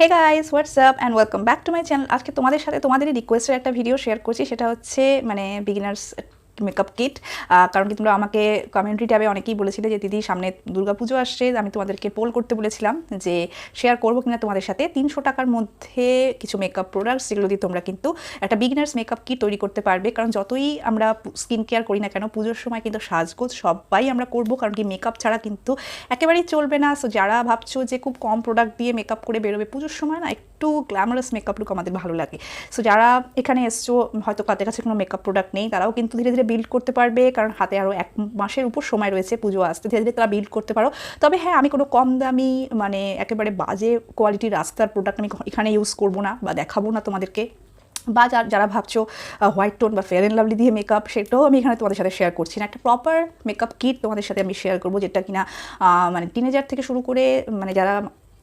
Hey guys, what's up and welcome back to my channel. আজকে তোমাদের সাথে তোমাদেরই রিকোয়েস্টের একটা ভিডিও শেয়ার করছি, সেটা হচ্ছে বিগিনার্স মেকআপ কিট। কারণ কি তোমরা আমাকে কমিউনিটি ট্যাবে অনেকেই বলেছিলে যে দিদি সামনে দুর্গাপুজো আসছে, আমি তোমাদেরকে পোল করতে বলেছিলাম যে শেয়ার করবো কিনা তোমাদের সাথে 300 টাকার মধ্যে কিছু মেকআপ প্রোডাক্টস, যেগুলো দিয়ে তোমরা কিন্তু একটা বিগিনার্স মেকআপ কিট তৈরি করতে পারবে। কারণ যতই আমরা স্কিন কেয়ার করি না কেন, পুজোর সময় কিন্তু সাজগোজ সবাই আমরা করবো, কারণ কি মেকআপ ছাড়া কিন্তু একেবারেই চলবে না। সো যারা ভাবছো যে খুব কম প্রোডাক্ট দিয়ে মেকআপ করে বেরোবে পুজোর সময়, না একটু গ্ল্যামারাস মেকআপ লুক আমাদের ভালো লাগে। সো যারা এখানে এসছো হয়তো তাদের কাছে কোনো মেকআপ প্রোডাক্ট নেই, তারাও কিন্তু ধীরে ধীরে বিল্ড করতে পারবে, কারণ হাতে আরও 1 মাসের উপর সময় রয়েছে পুজো আসতে। ধীরে ধীরে তারা বিল্ড করতে পারো। তবে হ্যাঁ, আমি কোনো কম দামি একেবারে বাজে কোয়ালিটির রাস্তার প্রোডাক্ট আমি এখানে ইউজ করবো না বা দেখাবো না তোমাদেরকে। বা যারা ভাবছো হোয়াইট টোন বা ফেয়ার অ্যান্ড লাভলি দিয়ে মেকআপ, সেটাও আমি এখানে তোমাদের সাথে শেয়ার করছি না। একটা প্রপার মেকআপ কিট তোমাদের সাথে আমি শেয়ার করবো, যেটা কিনা টিনেজার থেকে শুরু করে যারা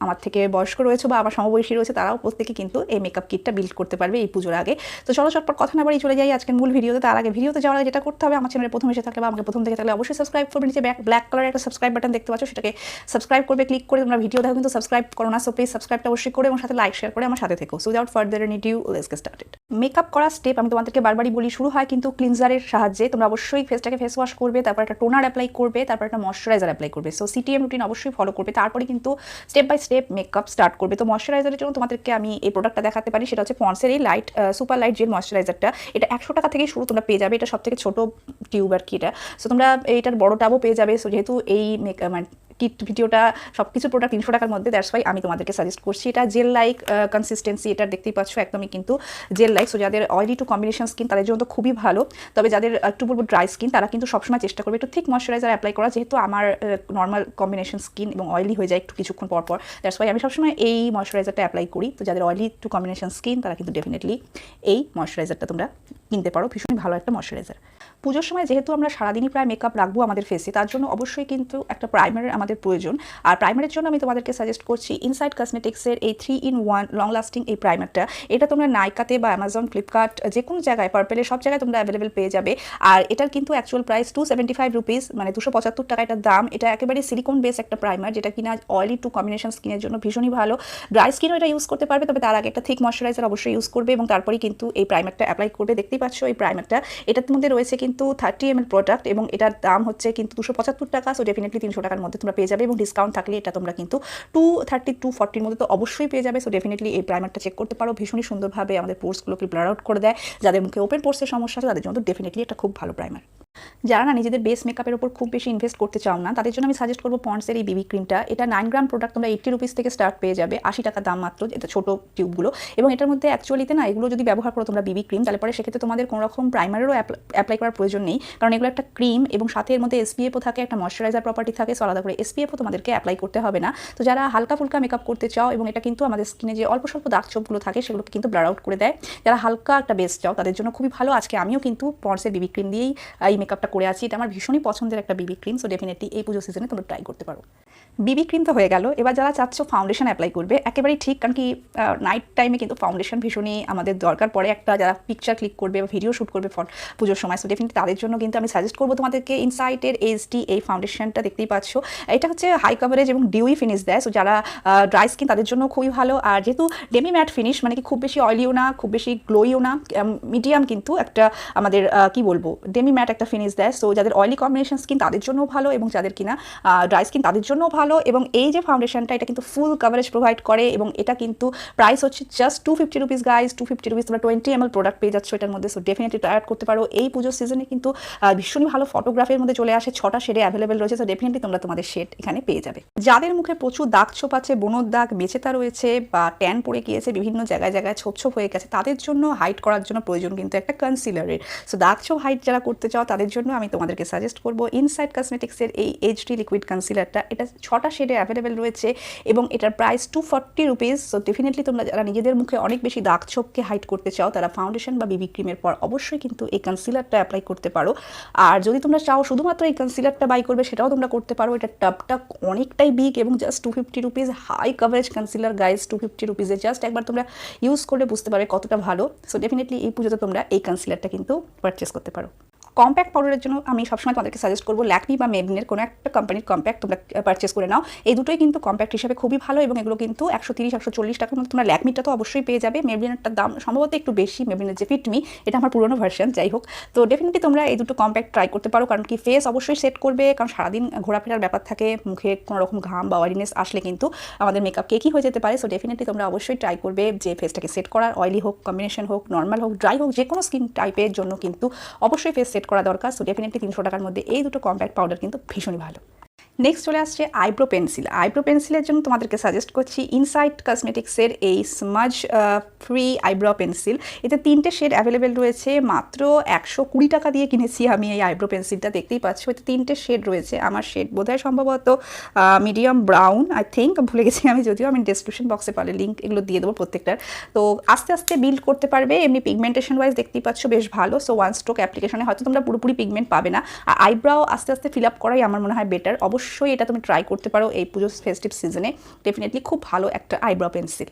আমার থেকে বয়স্ক রয়েছে বা আমার সমবয়সী রয়েছে, তারাও প্রত্যেকে কিন্তু এই মেকআপ কিটটা বিল্ড করতে পারবে এই পুজোর আগে। তো চলো চটপট কথা না বাড়ি চলে যাই আজকের মূল ভিডিওতে। তার আগে ভিডিওতে যাওয়ার আগে যেটা করতে হবে, আমার চ্যানেলে প্রথম এসে থাকলে বা আমাকে প্রথম থেকে থাকলে অবশ্যই সাবস্ক্রাইব করবে। নিচে ব্ল্যাক কালারের একটা সাবস্ক্রাইব বাটন দেখতে পাচ্ছ, সেটাকে সাবস্ক্রাইব করবে, ক্লিক করে তোমরা ভিডিও দেখো কিন্তু সাবস্ক্রাইব করো না। সো প্লিজ সাবস্ক্রাইবটা অবশ্যই করে এবং সাথে লাইক শেয়ার করে আমার সাথে থেকো। So without further any due, let's get started. Makeup করার স্টেপ আমি তোমাদেরকে বারবারই বলি, শুরু হয় কিন্তু ক্লিনজারের সাহায্যে। তোমরা অবশ্যই ফেসটাকে ফেস ওয়াশ করবে, তারপর একটা টোনার অ্যাপ্লাই করবে, তারপর একটা ময়শ্চারাইজার অ্যাপ্লাই করবে। সো সিটিএম রুটিন অবশ্যই ফলো করবে, তারপরে কিন্তু step by step makeup start করবে। তো ময়শ্চারাইজারের জন্য তোমাদেরকে আমি এই প্রোডাক্টটা দেখাতে পারি, সেটা হচ্ছে পন্ডসের এই লাইট সুপার লাইট জেল ময়শ্চারাইজারটা। এটা 100 টাকা থেকেই শুরু, তোমরা পেয়ে যাবে। এটা সব থেকে ছোটো টিউব আর কি এটা। সো তোমরা এইটার বড় টাবও পেয়ে যাবে। সো যেহেতু এই কিট ভিডিওটা সব কিছু প্রোডাক্ট 300 টাকার মধ্যে, দ্যাটস ওয়াই আমি তোমাদেরকে সাজেস্ট করছি। এটা জেল লাইক কনসিস্টেন্সি, এটা দেখতেই পাচ্ছ একদমই কিন্তু জেল লাইক। সো যাদের অয়েলি টু কম্বিনেশন স্কিন তাদের জন্য তো খুবই ভালো। তবে যাদের একটু বলবো ড্রাই স্কিন, তারা কিন্তু সবসময় চেষ্টা করবে একটু থিক ময়শ্চারাইজার অ্যাপ্লাই করা। যেহেতু আমার নর্মাল কম্বিনেশন স্কিন এবং অয়েলি হয়ে যায় একটু কিছুক্ষণ পর পর, দ্যাটস ওয়াই আমি সবসময় এই ময়শ্চারাইজারটা অ্যাপ্লাই করি। তো যাদের অয়েলি টু কম্বিনেশন স্কিন, তারা কিন্তু ডেফিনেটলি এই ময়শ্চারাইজারটা তোমরা কিনতে পারো। ভীষণই ভালো একটা ময়শ্চারাইজার। পুজোর সময় যেহেতু আমরা সারাদিনই প্রায় মেকআপ রাখবো আমাদের ফেসে, তার জন্য অবশ্যই কিন্তু একটা প্রাইমারের আমাদের প্রয়োজন। আর প্রাইমারের জন্য আমি তোমাদেরকে সাজেস্ট করছি ইনসাইড কসমেটিক্সের এই 3-in-1 লং লাস্টিং এই প্রাইমারটা। এটা তোমরা নাইকাতে বা অ্যামাজন, ফ্লিপকার্ট, যে কোনো জায়গায়, পার্পেলে সব জায়গায় তোমরা অ্যাভেলেবেল পেয়ে যাবে। আর এটার কিন্তু অ্যাকচুয়াল প্রাইস 275 রুপিস, 275 টাকা এটার দাম। এটা একেবারে সিলিকন বেস একটা প্রাইমার, যেটা কিনা অয়েলি টু কম্বিনেশন স্কিনের জন্য ভীষণই ভালো। ড্রাই স্কিনও এটা ইউজ করতে পারবে, তবে তার আগে একটা থিক ময়শ্চারাইজার অবশ্যই ইউজ করবে এবং তারপরেই কিন্তু এই প্রাইমারটা অ্যাপ্লাই করবে। দেখতেই পাচ্ছ এই প্রাইমারটা, এটার মধ্যে রয়েছে কিন্তু 30 ml প্রোডাক্ট এবং এটার দাম হচ্ছে কিন্তু 275 টাকা। সো ডেফিনেটলি 300 টাকার মধ্যে তোমরা পেয়ে যাবে এবং ডিসকাউন্ট থাকলে এটা তোমরা কিন্তু 230-240 মধ্যে তো অবশ্যই পেয়ে যাবে। সো ডেফিনেটলি এই প্রাইমারটা চেক করতে পারো, ভীষণই সুন্দরভাবে আমাদের পোর্সগুলোকে ব্লার আউট করে দেয়। যাদের মুখে ওপেন পোর্সের সমস্যা আছে তাদের জন্য ডেফিনেটলি একটা খুব ভালো প্রাইমার। যারা না নিজেদের বেস মেকআপের উপর খুব বেশি ইনভেস্ট করতে চাও না, তাদের জন্য আমি সাজেস্ট করবো পন্ডসের এই বিবি ক্রিমটা। এটা 9 গ্রাম প্রোডাক্ট, তোমরা 80 রুপিস থেকে স্টার্ট পেয়ে যাবে, 80 টাকা দাম মাত্র। এটা ছোটো টিউবগুলো এবং এটার মধ্যে অ্যাকচুয়ালিতে না এগুলো যদি ব্যবহার করো তোমরা বিবি ক্রিম, তাহলে পরে সেক্ষেত্রে তোমাদের কোনো রকম প্রাইমারেরও অ্যাপ্লাই করার প্রয়োজন নেই, কারণ এগুলো একটা ক্রিম এবং সাথে এর মধ্যে এসপিএফও থাকে, একটা ময়শ্চারাইজার প্রপার্টি থাকে। সো আলাদা করে এসপিএফও তোমাদেরকে অ্যাপ্লাই করতে হবে না। তো যারা হালকা ফুলকা মেকআপ করতে চাও, এবং এটা কিন্তু আমাদের স্কিনে যে অল্প স্বল্প দাগ ছোপগুলো থাকে সেগুলোকে কিন্তু ব্লার আউট করে দেয়। যারা হালকা একটা বেস চাও তাদের জন্য খুবই ভালো। আজকে আমিও কিন্তু পন্ডসের বিবি ক্রিম দিয়েই এই মেকআপটা করে আছি। এটা আমার ভীষণই পছন্দের একটা বিবি ক্রিম। সো ডেফিনেটলি এই পুজো সিজনে তোমরা ট্রাই করতে পারো। বিবি ক্রিম তো হয়ে গেল, এবার যারা চাচ্ছ ফাউন্ডেশন অ্যাপ্লাই করবে, একেবারেই ঠিক, কারণ কি নাইট টাইমে কিন্তু ফাউন্ডেশন ভীষণই আমাদের দরকার পড়ে। একটা যারা পিকচার ক্লিক করবে বা ভিডিও শ্যুট করবে পুজোর সময়, সো ডেফিনেটলি তাদের জন্য কিন্তু আমি সাজেস্ট করবো তোমাদেরকে ইনসাইটের এইচডি এই ফাউন্ডেশনটা। দেখতেই পাচ্ছ এটা হচ্ছে হাই কাভারেজ এবং ডিউই ফিনিশ দেয়। সো যারা ড্রাই স্কিন তাদের জন্য খুবই ভালো। আর যেহেতু ডেমি ম্যাট ফিনিশ, কি খুব বেশি অয়েলিও না, খুব বেশি গ্লোইও না, মিডিয়াম কিন্তু একটা আমাদের কি বলবো ডেমি ম্যাট একটা ফিনিশ দেয়। সো যাদের অয়েলি কম্বিনেশন স্কিন তাদের জন্য ভালো এবং যাদের কিনা ড্রাই স্কিন তাদের জন্য ভালো। এবং এই যে ফাউন্ডেশনটা, এটা কিন্তু ফুল কভারেজ প্রোভাইড করে এবং এটা কিন্তু প্রাইস হচ্ছে জাস্ট 250 রুপিস গাইজ। 250 রুপিস তোমরা 20 ml প্রোডাক্ট পেয়ে যাচ্ছ এটার মধ্যে। সো ডেফিনেটলি ট্রাই করতে পারো। এই পুজোর সিজনে কিন্তু ভীষণই ভালো ফটোগ্রাফির মধ্যে চলে আসে, 6টা শেডে অ্যাভেলেবেল রয়েছে। সো ডেফিনেটলি তোমরা তোমাদের শেড এখানে পেয়ে যাবে। যাদের মুখে প্রচুর দাগ ছোপ আছে, বনোর দাগ, মেচেতা রয়েছে বা ট্যান পড়ে গিয়েছে, বিভিন্ন জায়গায় জায়গায় ছোপ ছোপ হয়ে গেছে, তাদের জন্য হাইড করার জন্য প্রয়োজন কিন্তু একটা কনসিলারের। সো দাগ ছোপ হাইড যারা করতে চাও তাদের জন্য আমি তোমাদেরকে সাজেস্ট করবো ইনসাইড কসমেটিক্সের এই এইচডি লিকুইড কনসিলারটা। এটা 6টা শেডে অ্যাভেলেবেল রয়েছে এবং এটার প্রাইস 240 রুপিস। সো ডেফিনেটলি তোমরা যারা নিজেদের মুখে অনেক বেশি দাগ ছোপকে হাইড করতে চাও, তারা ফাউন্ডেশন বা বিবি ক্রিমের পর অবশ্যই কিন্তু এই কনসিলারটা অ্যাপ্লাই করতে পারো। আর যদি তোমরা চাও শুধুমাত্র এই কনসিলারটা বাই করবে, সেটাও তোমরা করতে পারো। এটা টাবটা অনেকটাই বিগ এবং just 250 rupees. High coverage concealer guys, 250 রুপিসে জাস্ট একবার তোমরা ইউজ করলে বুঝতে পারবে কতটা ভালো। সো ডেফিনেটলি এই পুজোতে তোমরা এই কনসিলারটা কিন্তু পারচেস করতে পারো। কম্প্যাক্ট পাউডারের জন্য আমি সবসময় তোমাদেরকে সাজেস্ট করবো ল্যাকমি বা মেবলিনের কোনো একটা কোম্পানির কম্প্যাক্ট তোমরা পারচেস করে নাও। এই দুটোই কিন্তু কম্প্যাক্ট হিসেবে খুবই ভালো এবং এগুলো কিন্তু 130-140 টাকার মধ্যে তোমরা ল্যাকমিটা তো অবশ্যই পেয়ে যাবে। মেবলিনেরটার দাম সম্ভবত একটু বেশি, মেবলিনের যে ফিটমি এটা আমার পুরোনো ভার্সন, যাই হোক। তো ডেফিনেটলি তোমরা এই দুটো কম্প্যাক্ট ট্রাই করতে পারো, কারণ কি ফেস অবশ্যই সেট করবে, কারণ সারাদিন ঘোরাফেরার ব্যাপার থাকে, মুখে কোনো রকম ঘাম বা অয়েলিনেস আসলে কিন্তু আমাদের মেকআপ কেকই হয়ে যেতে পারে। সো ডেফিনেটলি তোমরা অবশ্যই ট্রাই করবে যে ফেসটাকে সেট করার, অয়েলি হোক, কম্বিনেশন হোক, নর্মাল হোক, ড্রাই হোক, যে কোনো স্কিন টাইপের জন্য কিন্তু অবশ্যই ফেস সেট করা দরকার। সো ডেফিনেটলি 300 টাকার মধ্যে এই দুটো কম্প্যাক্ট পাউডার কিন্তু ভীষণই ভালো। নেক্সট চলে আসছে আইব্রো পেন্সিল। আইব্রো পেন্সিলের জন্য তোমাদেরকে সাজেস্ট করছি ইনসাইট কসমেটিক্সের এই স্মাজ ফ্রি আইব্রো পেন্সিল। এতে 3টে শেড অ্যাভেলেবেল রয়েছে, মাত্র 120 টাকা দিয়ে কিনেছি আমি এই আইব্রো পেন্সিলটা, দেখতেই পাচ্ছ। এতে 3টে শেড রয়েছে, আমার শেড বোধহয় সম্ভবত মিডিয়াম ব্রাউন, আই থিঙ্ক, ভুলে গেছি আমি, যদিও আমি ডিসক্রিপশন বক্সে পারলে লিঙ্ক এগুলো দিয়ে দেবো প্রত্যেকটার। তো আস্তে আস্তে বিল্ড করতে পারবে, এমনি পিগমেন্টেশন ওয়াইজ দেখতেই পাচ্ছ বেশ ভালো। সো ওয়ান স্ট্রোক অ্যাপ্লিকেশনে হয়তো তোমরা পুরোপুরি পিগমেন্ট পাবে না, আর আইব্রাও আস্তে আস্তে ফিল আপ করাই আমার মনে হয় বেটার। অবশ্যই এটা তুমি ট্রাই করতে পারো এই পুজো ফেস্টিভ সিজনে, ডেফিনেটলি খুব ভালো একটা আইব্রো পেন্সিল।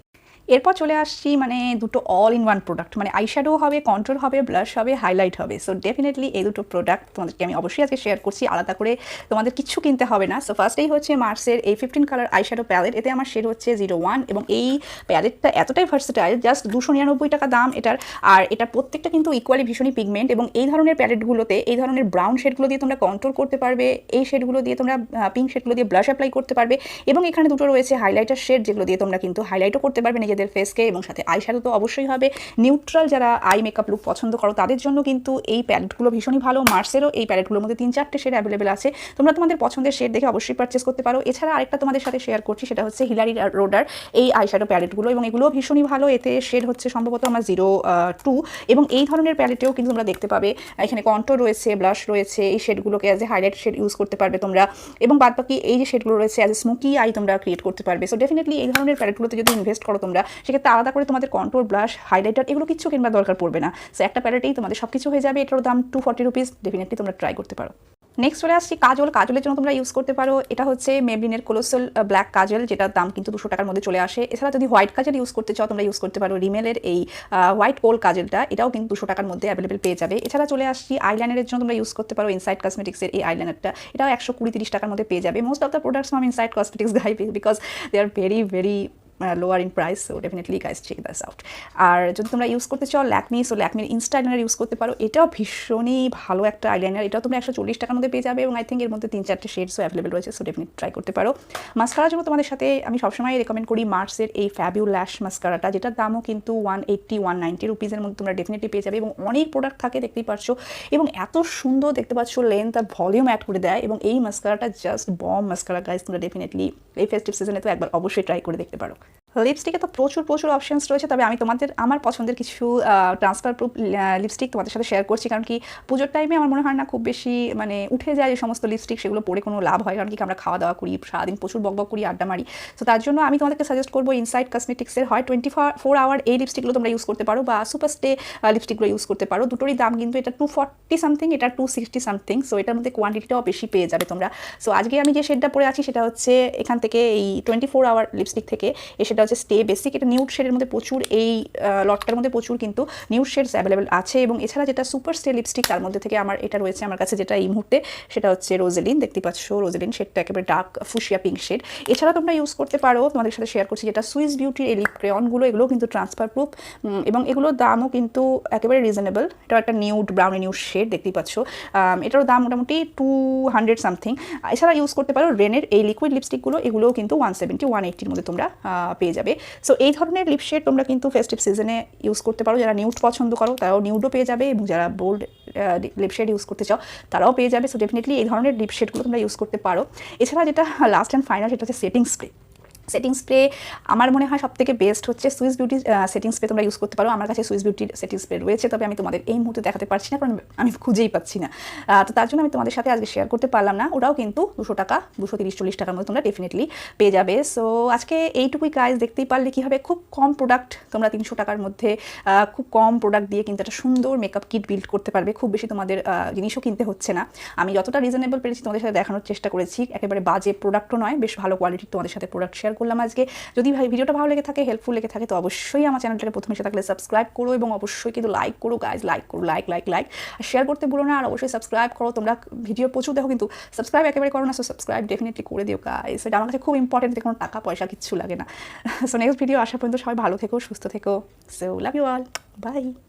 এরপর চলে আসছি মানে দুটো অল ইন ওয়ান প্রোডাক্ট, মানে আইশ্যাডো হবে, কন্ট্রোল হবে, ব্লাশ হবে, হাইলাইট হবে। সো ডেফিনেটলি এই দুটো প্রোডাক্ট তোমাদেরকে আমি অবশ্যই আজকে শেয়ার করছি, আলাদা করে তোমাদের কিছু কিনতে হবে না। সো ফার্স্টেই হচ্ছে মার্সের এই 15 কালার আইশ্যাডো প্যালেট। এতে আমার শেড হচ্ছে 01 এবং এই প্যালেটটা এতটাই ভার্সেটাইল, জাস্ট 299 টাকা দাম এটার। আর এটা প্রত্যেকটা কিন্তু ইকুয়ালি ভীষণই পিগমেন্ট, এবং এই ধরনের প্যালেটগুলোতে এই ধরনের ব্রাউন শেডগুলো দিয়ে তোমরা কন্ট্রোল করতে পারবে, এই শেডগুলো দিয়ে তোমরা পিঙ্ক শেডগুলো দিয়ে ব্লাশ অ্যাপ্লাই করতে পারবে, এবং এখানে দুটো রয়েছে হাইলাইটার শেড, যেগুলো দিয়ে তোমরা কিন্তু হাইলাইটও করতে পারবে নিজেদের ফেসকে, এবং আইশ্যাডো তো অবশ্যই হবে। নিউট্রাল যারা আই মেকআপ লুক পছন্দ করো তাদের জন্য কিন্তু এই প্যালেটগুলো ভীষণই ভালো। মার্সেরও এই প্যালেটগুলোর মধ্যে 3-4টে শেড অ্যাভেলেবেল আছে, তোমরা তোমাদের পছন্দের শেড দেখে অবশ্যই পারচেস করতে পারো। এছাড়া আরেকটা তোমাদের সাথে শেয়ার করছি, সেটা হচ্ছে হিলারি রোডার এই আইশ্যাডো প্যালেটগুলো, এবং এগুলো ভীষণই ভালো। এতে শেড হচ্ছে সম্ভবত আমার 02, এবং এই ধরনের প্যালেটেও কিন্তু তোমরা দেখতে পাবে এখানে কন্ট্রোল রয়েছে, ব্লাশ রয়েছে, এই শেডগুলোকে as a highlight shade use করতে পারবে তোমরা, এবং বাদবাকি এই যে শেডগুলো রয়েছে অ্যাজ এ স্মোকি আই তোমরা ক্রিয়েট করতে পারবে। সো ডেফিনেটলি এই ধরনের প্যালেটগুলোতে যদি ইনভেস্ট করো তোমরা, সেক্ষেত্রে আলাদা করে তোমাদের কন্ট্রোল, ব্লাশ, হাইলাইটার এগুলো কিছু কিনবার দরকার পড়বে না। সো একটা প্যালেটেই তোমাদের সব কিছু হয়ে যাবে। এটার দাম 240 রুপিস, ডেফিনেটলি তোমরা ট্রাই করতে পারো। নেক্সট চলে আসছি কাজল। কাজলের জন্য তোমরা ইউজ করতে পারো, এটা হচ্ছে মেবলিনের কোলোসাল ব্ল্যাক কাজল, যেটার দাম কিন্তু 200 টাকার মধ্যে চলে আসে। এছাড়া যদি হোয়াইট কাজল ইউজ করতে চাও তোমরা ইউজ করতে পারো রিমেলের এই হোয়াইট কোল কাজলটা, এটাও কিন্তু 200 টাকার মধ্যে অ্যাভেলেবেল পেয়ে যাবে। এছাড়া চলে আসছি আইলাইনারের জন্য তোমরা ইউজ করতে পারো ইনসাইট কসমেটিক্সের এই আইলাইনারটা, এটাও 120-30 টাকার মধ্যে পেয়ে যাবে। Most of the products from Insight Cosmetics guy, because they are very lower in price, so definitely guys check that's out. আর যদি তোমরা ইউজ করতে চাও ল্যাকমি, সো ল্যাকমির ইনস্টা আইলাইনার ইউজ করতে পারো, এটাও ভীষণই ভালো একটা আইলাইনার, এটাও তোমরা 140 টাকার মধ্যে পেয়ে যাবে, এবং আই থিঙ্ক এর মধ্যে 3-4টে শেডসও অ্যাভেলেবেল রয়েছে। সো ডেফিনেটলি ট্রাই করতে পারো। মাস্কারার জন্য তোমাদের সাথে আমি সবসময় রেকমেন্ড করি মার্সের এই ফ্যাবিউল্যাশ মাস্কারাটা, যেটার দামও কিন্তু 180-190 রুপিসের মধ্যে তোমরা ডেফিনেটলি পেয়ে যাবে, এবং অনেক প্রোডাক্ট থাকে দেখতেই পাচ্ছ, এবং এত সুন্দর দেখতে পাচ্ছ লেন্থ আর ভলিউম অ্যাড করে দেয়, এবং এই মাস্কারাটা জাস্ট বম মাস্কারা গাইস, তোমরা ডেফিনেটলি এই ফেস্টিভ সিজনে তো একবার অবশ্যই ট্রাই করে দেখতে পারো। লিপস্টিকে তো প্রচুর অপশনস রয়েছে, তবে আমি আমার পছন্দের কিছু ট্রান্সফার প্রুফ লিপস্টিক তোমাদের সাথে শেয়ার করছি, কারণ কি পুজোর টাইমে আমার মনে হয় না খুব বেশি মানে উঠে যায় যে সমস্ত লিপস্টিক, সেগুলো পরে কোনো লাভ হয়, কারণ কি আমরা খাওয়া দাওয়া করি, সারাদিন প্রচুর বকবক করি, আড্ডা মারি। তো তার জন্য আমি তোমাদেরকে সাজেস্ট করবো ইনসাইট কসমেটিক্সের হয় 24 আওয়ার এই লিপস্টিকগুলো তোমরা ইউজ করতে পারো, বা সুপার স্টে লিপস্টিকগুলো ইউজ করতে পারো। দুটোরই দাম কিন্তু এটা 240 সামথিং, এটা 260 সামথিং। সো এটার মধ্যে কোয়ান্টিটিটাও বেশি পেয়ে যাবে তোমরা। সো আজকে আমি যে শেডটা পরে আছি সেটা হচ্ছে এখান থেকে এই 24 আওয়ার লিপস্টিক থেকে, সেটা হচ্ছে স্টে বেসিক। এটা নিউড শেডের মধ্যে প্রচুর, এই লটটার মধ্যে প্রচুর কিন্তু নিউড শেডস অ্যাভেলেবেল আছে, এবং এছাড়া যেটা সুপার স্টে লিপস্টিক তার মধ্যে থেকে আমার এটা রয়েছে আমার কাছে, যেটা এই মুহূর্তে সেটা হচ্ছে রোজেলিন, দেখতে পাচ্ছ রোজেলিন শেডটা একেবারে ডার্ক ফুশিয়া পিঙ্ক শেড। এছাড়া তোমরা ইউজ করতে পারো, তোমাদের সাথে শেয়ার করছি যেটা সুইস বিউটির এই লিপ ক্রেয়নগুলো, এগুলো কিন্তু ট্রান্সফার প্রুফ, এবং এগুলোর দামও কিন্তু একেবারে রিজনেবল। এটা একটা নিউড ব্রাউনি নিউড শেড, দেখতেই পাচ্ছ, এটারও দাম মোটামুটি 200 সামথিং। এছাড়া ইউজ করতে পারো রেনের এই লিকুইড লিপস্টিকগুলো, এগুলোও কিন্তু 170-180-র মধ্যে তোমরা পেয়ে যাবে। সো এই ধরনের লিপ শেড তোমরা কিন্তু ফেস্টিভ সিজনে ইউজ করতে পারো। যারা নিউড পছন্দ করো তারাও নিউডও পেয়ে যাবে, এবং যারা বোল্ড লিপ শেড ইউজ করতে চাও তারাও পেয়ে যাবে। সো ডেফিনেটলি এই ধরনের লিপ শেডগুলো তোমরা ইউজ করতে পারো। এছাড়া যেটা লাস্ট অ্যান্ড ফাইনাল, সেটা হচ্ছে সেটিং স্প্রে। সেটিং স্প্রে আমার মনে হয় সবথেকে বেস্ট হচ্ছে সুইস বিউটি সেটিং স্প্রে, তোমরা ইউজ করতে পারো। আমার কাছে সুইস বিউটির সেটিং স্প্রে রয়েছে, তবে আমি তোমাদের এই মুহূর্তে দেখাতে পারছি না, কারণ আমি খুঁজেই পাচ্ছি না। তো তার জন্য আমি তোমাদের সাথে আজকে শেয়ার করতে পারলাম না। ওটাও কিন্তু 200 টাকা, 230-40 টাকার মধ্যে তোমরা ডেফিনেটলি পেয়ে যাবে। সো আজকে এইটুকুই গাইজ, দেখতেই পারলে কীভাবে খুব কম প্রোডাক্ট তোমরা 300 টাকার মধ্যে খুব কম প্রোডাক্ট দিয়ে কিন্তু একটা সুন্দর মেকআপ কিট বিল্ড করতে পারবে। খুব বেশি তোমাদের জিনিসও কিনতে হচ্ছে না। আমি যতটা রিজনেবল পেরেছি তোমাদের সাথে দেখানোর চেষ্টা করেছি, একেবারে বাজে প্রোডাক্টও নয়, বেশ ভালো কোয়ালিটির তোমাদের সাথে প্রোডাক্ট শেয়ার করলাম আজকে। যদি ভিডিওটা ভালো লেগে থাকে, হেল্পফুল লেগে থাকে, তো অবশ্যই আমার চ্যানেলটাকে প্রথমে এসে থাকলে সাবস্ক্রাইব করো এবং অবশ্যই কিন্তু লাইক করো গাইজ, লাইক করো, লাইক আর শেয়ার করতে ভুলো না। আর অবশ্যই সাবস্ক্রাইব করো, তোমরা ভিডিও প্রচুর দেখো কিন্তু সাবস্ক্রাইব একেবারে করো না, সো সাবস্ক্রাইব ডেফিনেটলি করে দিও গাইজ, এটা আমার কাছে খুব ইম্পর্টেন্ট, কোনো টাকা পয়সা কিচ্ছু লাগে না। সো নেক্সট ভিডিও আসা পর্যন্ত সবাই ভালো থেকো, সুস্থ থেকো। So love you all, by.